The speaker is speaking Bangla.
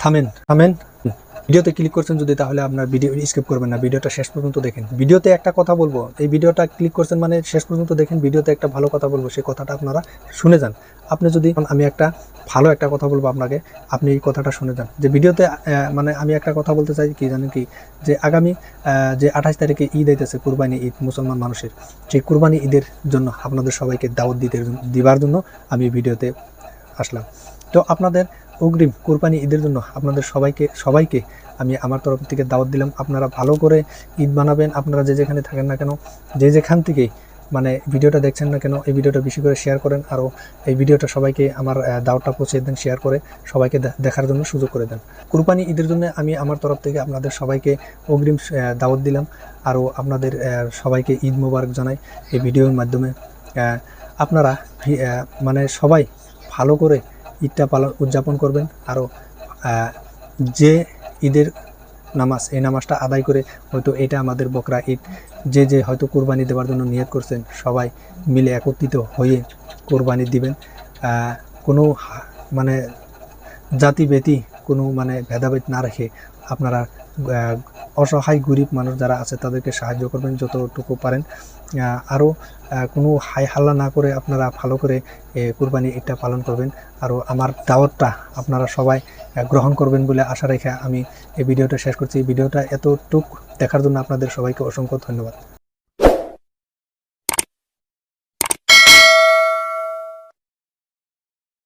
থামেন থামেন। ভিডিওতে ক্লিক করছেন যদি, তাহলে আপনার ভিডিও স্কিপ করবেন না, ভিডিওটা শেষ পর্যন্ত দেখেন। ভিডিওতে একটা কথা বলবো, এই ভিডিওটা ক্লিক করছেন মানে শেষ পর্যন্ত দেখেন। ভিডিওতে একটা ভালো কথা বলবো, সেই কথাটা আপনারা শুনে যান। আপনি যদি আমি একটা ভালো একটা কথা বলবো আপনাকে, আপনি এই কথাটা শুনে যান। যে ভিডিওতে মানে আমি একটা কথা বলতে চাই কি জানেন কি, যে আগামী যে 28 তারিখে ঈদ আইতেছে, কুরবানি ঈদ মুসলমান মানুষের, সেই কুরবানি ঈদের জন্য আপনাদের সবাইকে দাওয়াত দিবার জন্য আমি ভিডিওতে আসলাম। তো আপনাদের অগ্রিম কুরবানি ঈদের জন্য আপনাদের সবাইকে আমি আমার তরফ থেকে দাওয়াত দিলাম। আপনারা ভালো করে ঈদ বানাবেন। আপনারা যে যেখানে থাকেন না কেন, যে যেখান থেকেই মানে ভিডিওটা দেখছেন না কেন, এই ভিডিওটা বেশি করে শেয়ার করেন। আরও এই ভিডিওটা সবাইকে আমার দাওয়াতটা পৌঁছে দেন, শেয়ার করে সবাইকে দেখার জন্য সুযোগ করে দেন। কুরবানি ঈদের জন্য আমি আমার তরফ থেকে আপনাদের সবাইকে অগ্রিম দাওয়াত দিলাম। আরও আপনাদের সবাইকে ঈদ মোবারক জানাই এই ভিডিওর মাধ্যমে। আপনারা মানে সবাই ভালো করে ঈদটা উদযাপন করবেন। আরও যে ঈদের নামাজ, এই নামাজটা আদায় করে হয়তো এটা আমাদের বকরা ঈদ, যে হয়তো কোরবানি দেওয়ার জন্য নিয়ত করছেন, সবাই মিলে একত্রিত হয়ে কোরবানি দিবেন। কোনো মানে জাতিভেদী কোনো মানে ভেদাভেদ না রেখে আপনারা অসহায় গরিব মানুষ যারা আছে তাদেরকে সাহায্য করবেন যতটুকু পারেন। আরও কোনো হাই হাল্লা না করে আপনারা ভালো করে কুরবানি ঈদটা পালন করবেন। আরও আমার দাওয়াতটা আপনারা সবাই গ্রহণ করবেন বলে আশা রেখে আমি এই ভিডিওটা শেষ করছি। ভিডিওটা এতটুক দেখার জন্য আপনাদের সবাইকে অসংখ্য ধন্যবাদ।